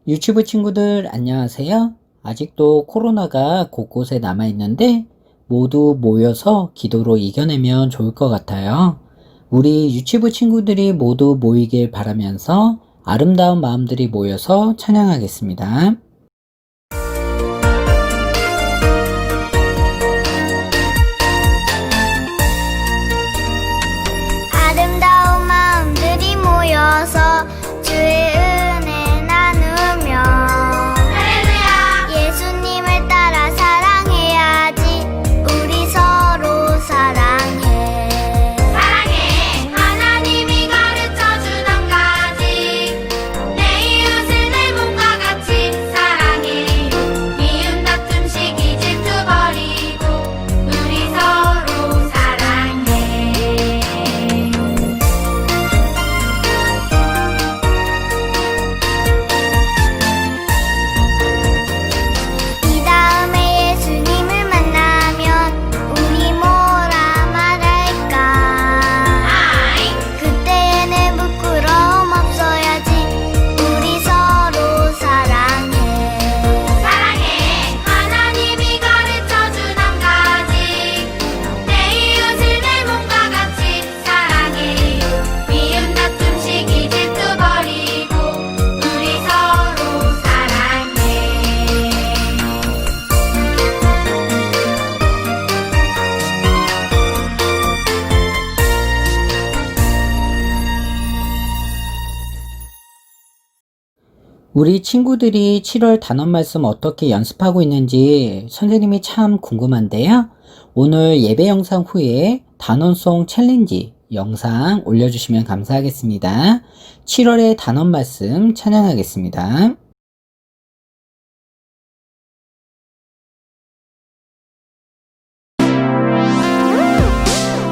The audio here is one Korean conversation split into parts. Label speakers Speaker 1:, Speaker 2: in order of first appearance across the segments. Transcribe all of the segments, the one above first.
Speaker 1: 유튜브 친구들 안녕하세요. 아직도 코로나가 곳곳에 남아있는데 모두 모여서 기도로 이겨내면 좋을 것 같아요. 우리 유튜브 친구들이 모두 모이길 바라면서 아름다운 마음들이 모여서 찬양하겠습니다.
Speaker 2: 아름다운 마음들이 모여서 주의 은혜 나누며 할렐루야. 예수님을 따라 사랑해야지. 우리 서로 사랑해. 사랑해. 하나님이 가르쳐준 한 가지. 내 이웃을 내 몸과 같이 사랑해요. 미움 다툼 시기 질투 버리고 우리 서로 사랑해. 이 다음에 예수님을 만나면 우리 뭐라 말할까? 그때에는 부끄러움 없어야지. 우리 서로 사랑해. 사랑해. 하나님이 가르쳐준 한 가지. 내 이웃을 내 몸과 같이 사랑해요. 미움 다툼 시기 질투 버리고 우리 서로 사랑해.
Speaker 1: 우리 친구들이 7월 단원 말씀 어떻게 연습하고 있는지 선생님이 참 궁금한데요. 오늘 예배 영상 후에 단원송 챌린지 영상 올려주시면 감사하겠습니다. 7월의 단원 말씀 찬양하겠습니다.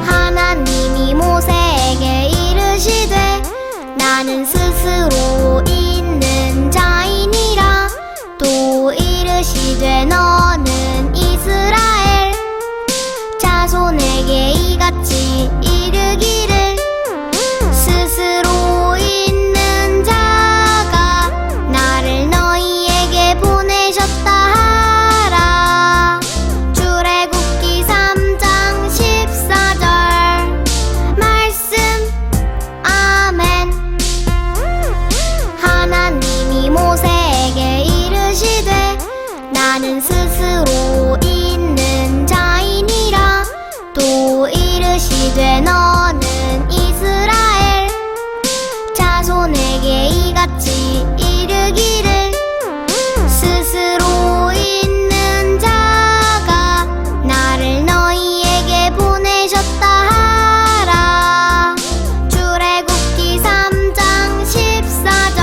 Speaker 2: 하나님이 모세에게 이르시되 나는 스스로 있는 자이니라. 또 이르시되 너는 이스라엘 자손에게 이같이 이르기를 스스로 있는 자가 나를 너희에게 보내셨다 하라. 출애굽기 3장 14절 말씀. 아멘. 하나님이 모세에게 이르시되 나는 스스로 있는 자이니라. 또 이르시되 너는 이스라엘 자손에게 이같이 이르기를 스스로 있는 자가 나를 너희에게 보내셨다 하라. 출애굽기 3장 14절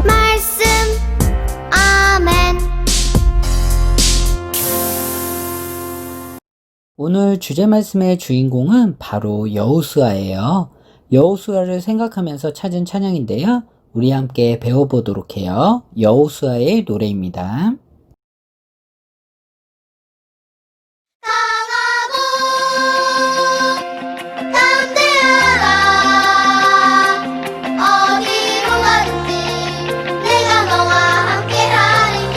Speaker 2: 말씀. 아멘.
Speaker 1: 오늘 주제 말씀의 주인공은 바로 여호수아예요. 여호수아를 생각하면서 찾은 찬양인데요. 우리 함께 배워보도록 해요. 여호수아의 노래입니다.
Speaker 2: 담대하라. 어디로 가든지 내가 너와 함께하리니.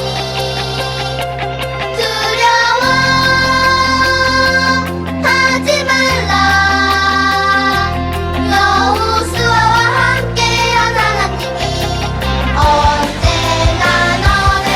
Speaker 2: 두려워하지 말라. 여호수아와 함께한 하나님이 언제나 너를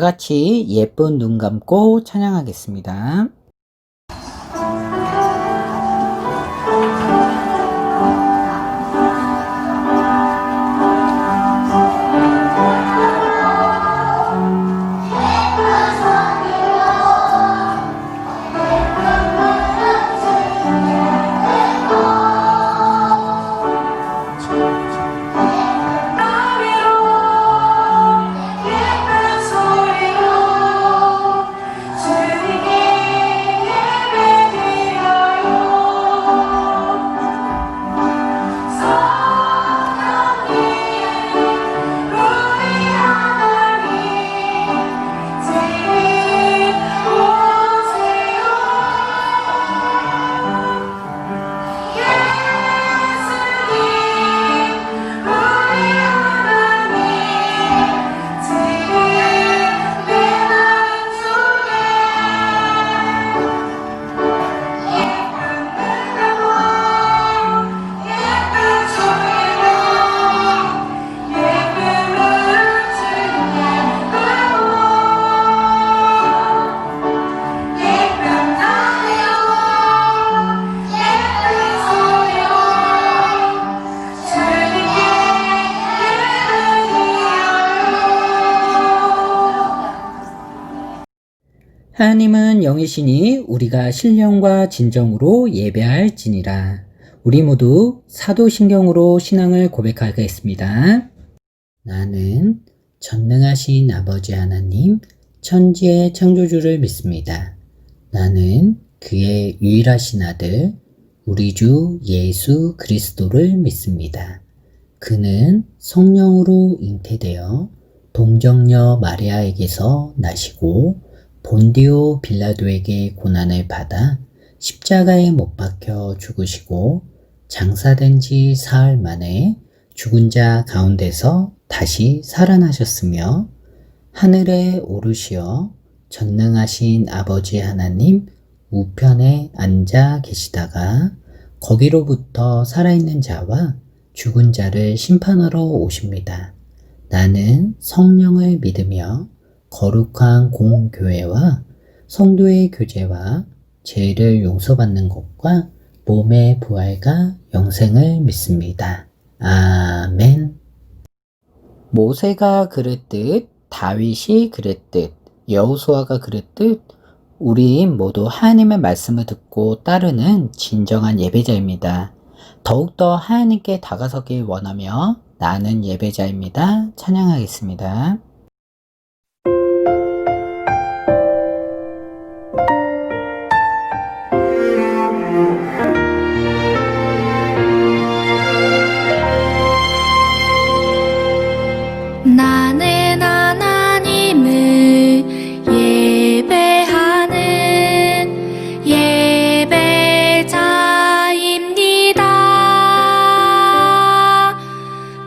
Speaker 1: 다 같이 예쁜 눈 감고 찬양하겠습니다. 하나님은 영이시니 우리가 신령과 진정으로 예배할지니라. 우리 모두 사도신경으로 신앙을 고백하겠습니다. 나는 전능하신 아버지 하나님, 천지의 창조주를 믿습니다. 나는 그의 유일하신 아들, 우리 주 예수 그리스도를 믿습니다. 그는 성령으로 잉태되어 동정녀 마리아에게서 나시고 본디오 빌라도에게 고난을 받아 십자가에 못 박혀 죽으시고 장사된 지 사흘 만에 죽은 자 가운데서 다시 살아나셨으며 하늘에 오르시어 전능하신 아버지 하나님 우편에 앉아 계시다가 거기로부터 살아있는 자와 죽은 자를 심판하러 오십니다. 나는 성령을 믿으며 거룩한 공교회와 성도의 교제와 죄를 용서받는 것과 몸의 부활과 영생을 믿습니다. 아멘. 모세가 그랬듯, 다윗이 그랬듯, 여호수아가 그랬듯 우리 모두 하나님의 말씀을 듣고 따르는 진정한 예배자입니다. 더욱더 하나님께 다가서길 원하며 나는 예배자입니다. 찬양하겠습니다.
Speaker 3: 나는 하나님을 예배하는 예배자입니다.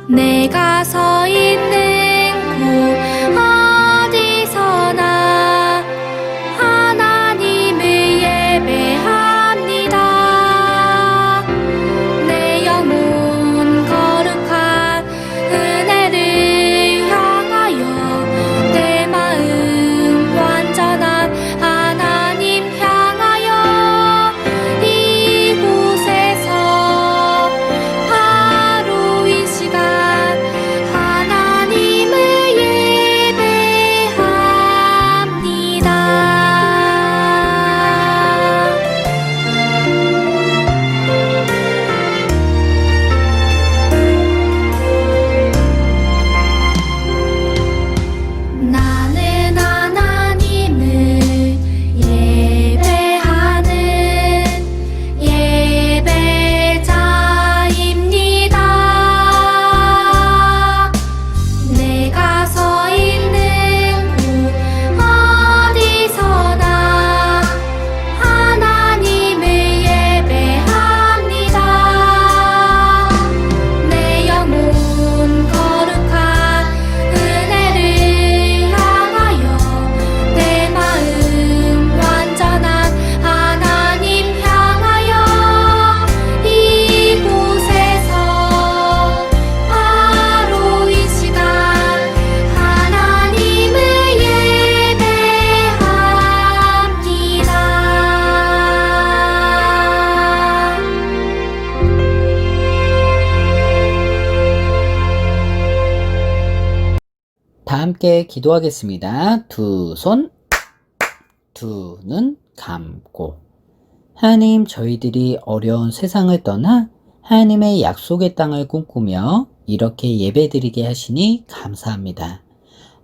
Speaker 3: 내가 서 있는 곳
Speaker 1: 함께 기도하겠습니다. 두 손, 두 눈 감고. 하나님, 저희들이 어려운 세상을 떠나 하나님의 약속의 땅을 꿈꾸며 이렇게 예배드리게 하시니 감사합니다.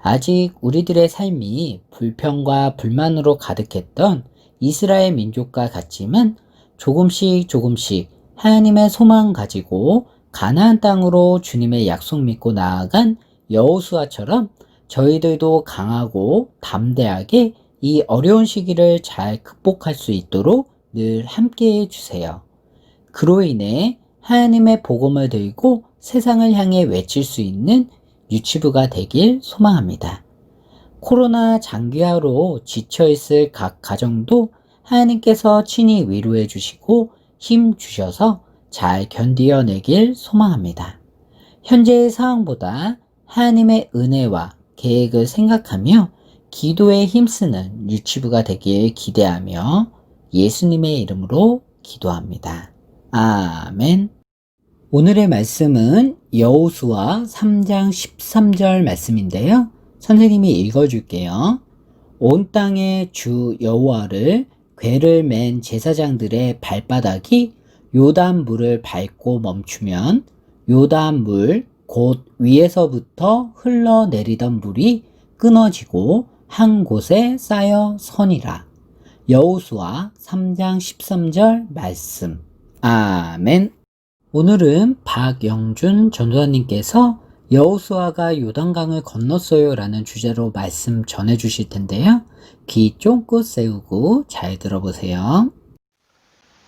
Speaker 1: 아직 우리들의 삶이 불평과 불만으로 가득했던 이스라엘 민족과 같지만 조금씩 하나님의 소망 가지고 가나안 땅으로 주님의 약속 믿고 나아간 여호수아처럼 저희들도 강하고 담대하게 이 어려운 시기를 잘 극복할 수 있도록 늘 함께 해주세요. 그로 인해 하나님의 복음을 들고 세상을 향해 외칠 수 있는 유치부가 되길 소망합니다. 코로나 장기화로 지쳐있을 각 가정도 하나님께서 친히 위로해 주시고 힘 주셔서 잘 견디어내길 소망합니다. 현재의 상황보다 하나님의 은혜와 계획을 생각하며 기도에 힘쓰는 유치부가 되길 기대하며 예수님의 이름으로 기도합니다. 아멘. 오늘의 말씀은 여호수아 3장 13절 말씀인데요. 선생님이 읽어줄게요. 온 땅의 주 여호와를 궤를 맨 제사장들의 발바닥이 요단 물을 밟고 멈추면 요단 물 곧 위에서부터 흘러내리던 물이 끊어지고 한 곳에 쌓여 서니라. 여호수아 3장 13절 말씀. 아멘. 오늘은 박영준 전도사님께서 여호수아가 요단강을 건넜어요 라는 주제로 말씀 전해주실 텐데요. 귀 쫑긋 세우고 잘 들어보세요.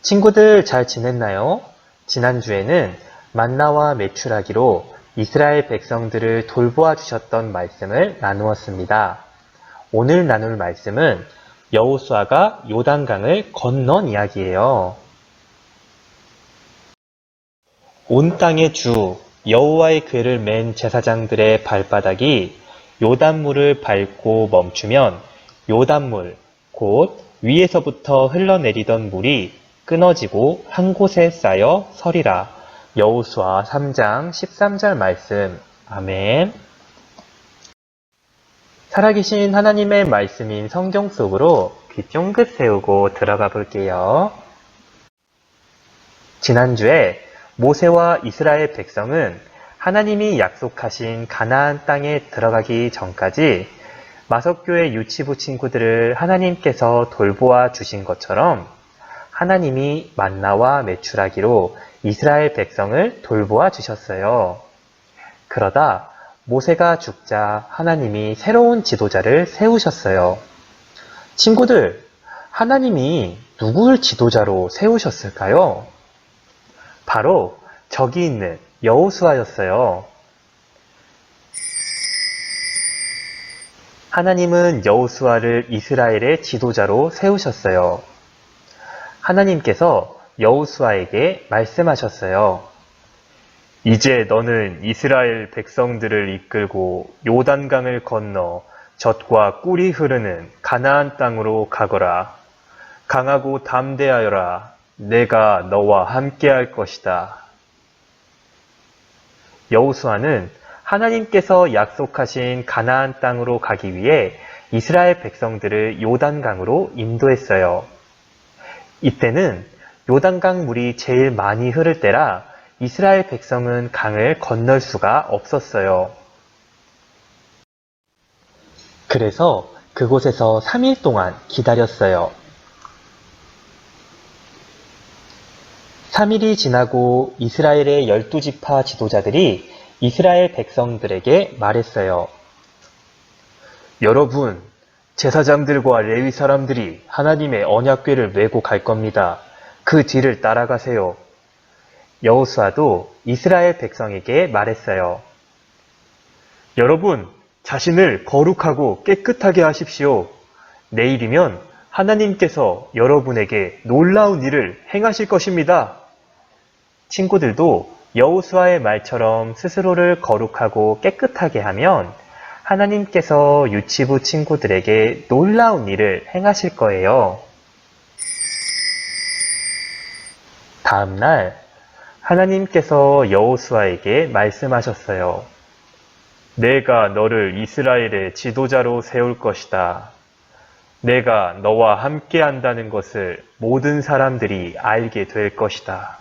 Speaker 4: 친구들 잘 지냈나요? 지난주에는 만나와 메추라기로 이스라엘 백성들을 돌보아 주셨던 말씀을 나누었습니다. 오늘 나눌 말씀은 여호수아가 요단강을 건넌 이야기예요. 온 땅의 주 여호와의 궤를 맨 제사장들의 발바닥이 요단물을 밟고 멈추면 요단물 곧 위에서부터 흘러내리던 물이 끊어지고 한 곳에 쌓여 서리라. 여호수아 3장 13절 말씀. 아멘. 살아계신 하나님의 말씀인 성경 속으로 귀 쫑긋 세우고 들어가 볼게요. 지난주에 모세와 이스라엘 백성은 하나님이 약속하신 가나안 땅에 들어가기 전까지 마석교회 유치부 친구들을 하나님께서 돌보아 주신 것처럼 하나님이 만나와 메추라기로 이스라엘 백성을 돌보아 주셨어요. 그러다 모세가 죽자 하나님이 새로운 지도자를 세우셨어요. 친구들, 하나님이 누굴 지도자로 세우셨을까요? 바로 저기 있는 여호수아였어요. 하나님은 여호수아를 이스라엘의 지도자로 세우셨어요. 하나님께서 여호수아에게 말씀하셨어요. 이제 너는 이스라엘 백성들을 이끌고 요단강을 건너 젖과 꿀이 흐르는 가나안 땅으로 가거라. 강하고 담대하여라. 내가 너와 함께할 것이다. 여호수아는 하나님께서 약속하신 가나안 땅으로 가기 위해 이스라엘 백성들을 요단강으로 인도했어요. 이때는 요단강 물이 제일 많이 흐를 때라 이스라엘 백성은 강을 건널 수가 없었어요. 그래서 그곳에서 3일 동안 기다렸어요. 3일이 지나고 이스라엘의 12지파 지도자들이 이스라엘 백성들에게 말했어요. 여러분, 제사장들과 레위 사람들이 하나님의 언약궤를 메고 갈 겁니다. 그 뒤를 따라가세요. 여호수아도 이스라엘 백성에게 말했어요. 여러분, 자신을 거룩하고 깨끗하게 하십시오. 내일이면 하나님께서 여러분에게 놀라운 일을 행하실 것입니다. 친구들도 여호수아의 말처럼 스스로를 거룩하고 깨끗하게 하면 하나님께서 유치부 친구들에게 놀라운 일을 행하실 거예요. 다음 날 하나님께서 여호수아에게 말씀하셨어요. 내가 너를 이스라엘의 지도자로 세울 것이다. 내가 너와 함께 한다는 것을 모든 사람들이 알게 될 것이다.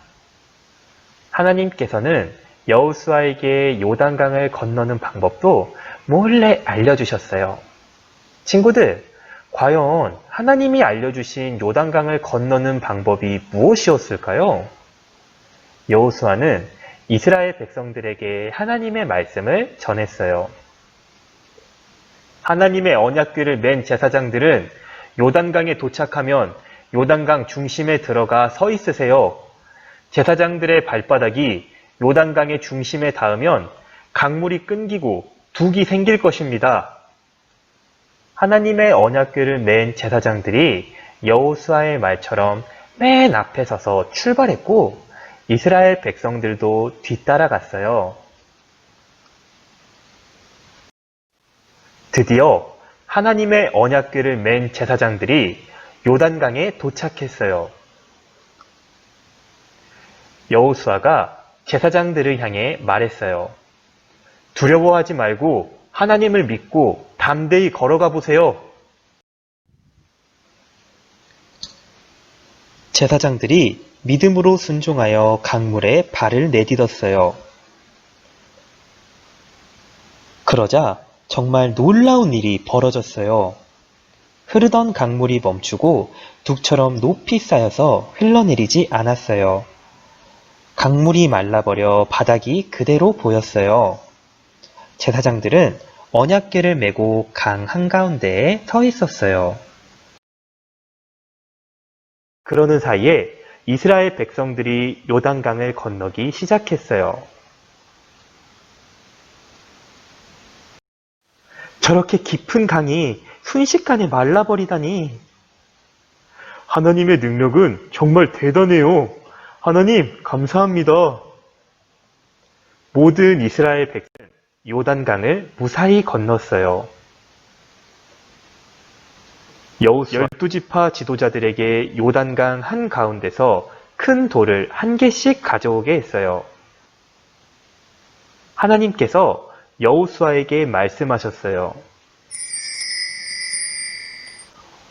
Speaker 4: 하나님께서는 여호수아에게 요단강을 건너는 방법도 몰래 알려주셨어요. 친구들, 과연 하나님이 알려주신 요단강을 건너는 방법이 무엇이었을까요? 여호수아는 이스라엘 백성들에게 하나님의 말씀을 전했어요. 하나님의 언약궤를 맨 제사장들은 요단강에 도착하면 요단강 중심에 들어가 서 있으세요. 제사장들의 발바닥이 요단강의 중심에 닿으면 강물이 끊기고 둑이 생길 것입니다. 하나님의 언약궤를 맨 제사장들이 여호수아의 말처럼 맨 앞에 서서 출발했고 이스라엘 백성들도 뒤따라갔어요. 드디어 하나님의 언약궤를 맨 제사장들이 요단강에 도착했어요. 여호수아가 제사장들을 향해 말했어요. 두려워하지 말고 하나님을 믿고 담대히 걸어가 보세요. 제사장들이 믿음으로 순종하여 강물에 발을 내딛었어요. 그러자 정말 놀라운 일이 벌어졌어요. 흐르던 강물이 멈추고 둑처럼 높이 쌓여서 흘러내리지 않았어요. 강물이 말라버려 바닥이 그대로 보였어요. 제사장들은 언약궤를 메고 강 한가운데에 서 있었어요. 그러는 사이에 이스라엘 백성들이 요단강을 건너기 시작했어요. 저렇게 깊은 강이 순식간에 말라버리다니. 하나님의 능력은 정말 대단해요. 하나님, 감사합니다. 모든 이스라엘 백성은 요단강을 무사히 건넜어요. 여호수아 12지파 지도자들에게 요단강 한가운데서 큰 돌을 한 개씩 가져오게 했어요. 하나님께서 여호수아에게 말씀하셨어요.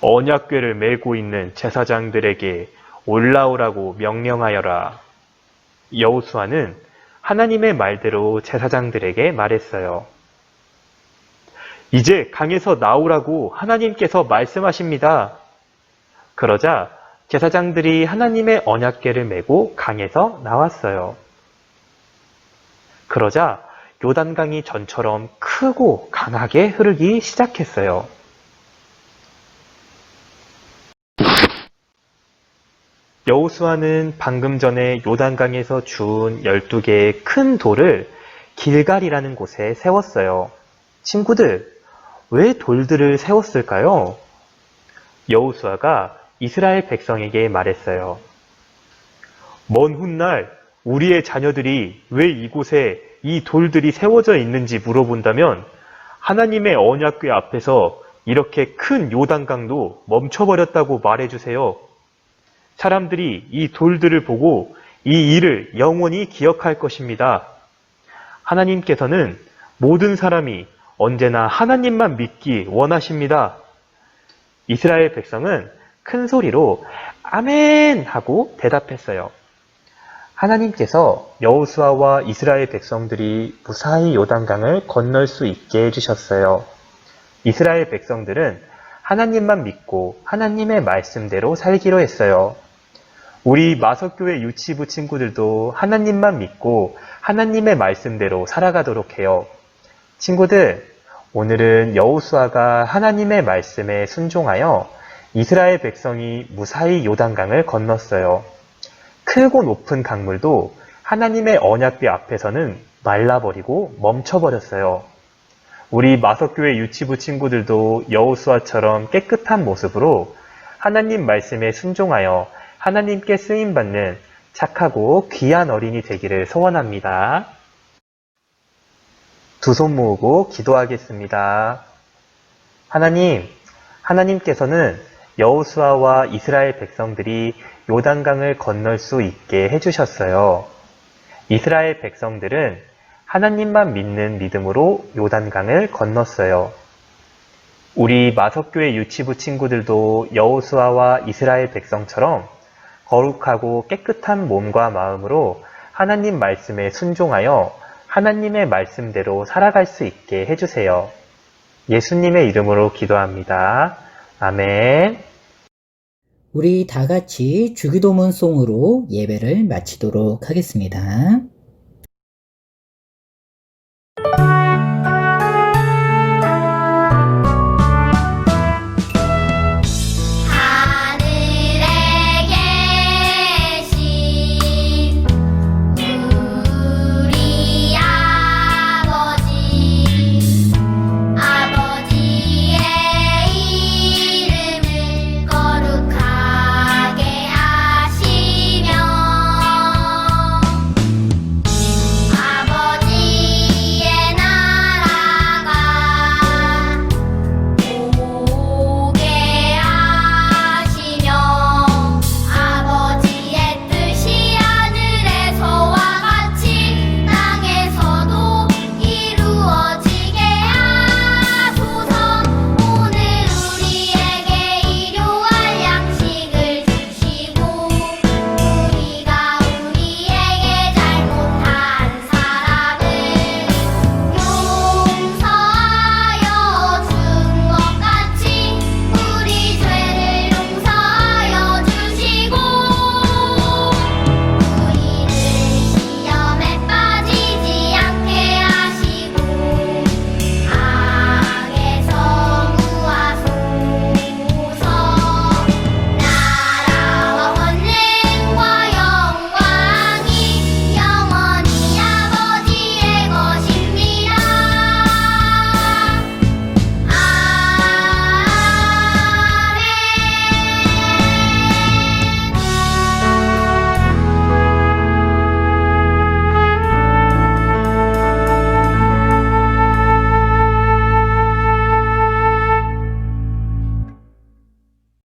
Speaker 4: 언약궤를 메고 있는 제사장들에게 올라오라고 명령하여라. 여호수아는 하나님의 말대로 제사장들에게 말했어요. 이제 강에서 나오라고 하나님께서 말씀하십니다. 그러자 제사장들이 하나님의 언약궤를 메고 강에서 나왔어요. 그러자 요단강이 전처럼 크고 강하게 흐르기 시작했어요. 여호수아는 방금 전에 요단강에서 주운 12개의 큰 돌을 길갈이라는 곳에 세웠어요. 친구들, 왜 돌들을 세웠을까요? 여호수아가 이스라엘 백성에게 말했어요. 먼 훗날 우리의 자녀들이 왜 이곳에 이 돌들이 세워져 있는지 물어본다면 하나님의 언약궤 앞에서 이렇게 큰 요단강도 멈춰버렸다고 말해주세요. 사람들이 이 돌들을 보고 이 일을 영원히 기억할 것입니다. 하나님께서는 모든 사람이 언제나 하나님만 믿기 원하십니다. 이스라엘 백성은 큰 소리로 아멘 하고 대답했어요. 하나님께서 여호수아와 이스라엘 백성들이 무사히 요단강을 건널 수 있게 해주셨어요. 이스라엘 백성들은 하나님만 믿고 하나님의 말씀대로 살기로 했어요. 우리 마석교회 유치부 친구들도 하나님만 믿고 하나님의 말씀대로 살아가도록 해요. 친구들, 오늘은 여호수아가 하나님의 말씀에 순종하여 이스라엘 백성이 무사히 요단강을 건넜어요. 크고 높은 강물도 하나님의 언약궤 앞에서는 말라버리고 멈춰버렸어요. 우리 마석교회 유치부 친구들도 여호수아처럼 깨끗한 모습으로 하나님 말씀에 순종하여 하나님께 쓰임받는 착하고 귀한 어린이 되기를 소원합니다. 두 손 모으고 기도하겠습니다. 하나님께서는 여호수아와 이스라엘 백성들이 요단강을 건널 수 있게 해주셨어요. 이스라엘 백성들은 하나님만 믿는 믿음으로 요단강을 건넜어요. 우리 마석교회 유치부 친구들도 여호수아와 이스라엘 백성처럼 거룩하고 깨끗한 몸과 마음으로 하나님 말씀에 순종하여 하나님의 말씀대로 살아갈 수 있게 해주세요. 예수님의 이름으로 기도합니다. 아멘.
Speaker 1: 우리 다 같이 주기도문 송으로 예배를 마치도록 하겠습니다.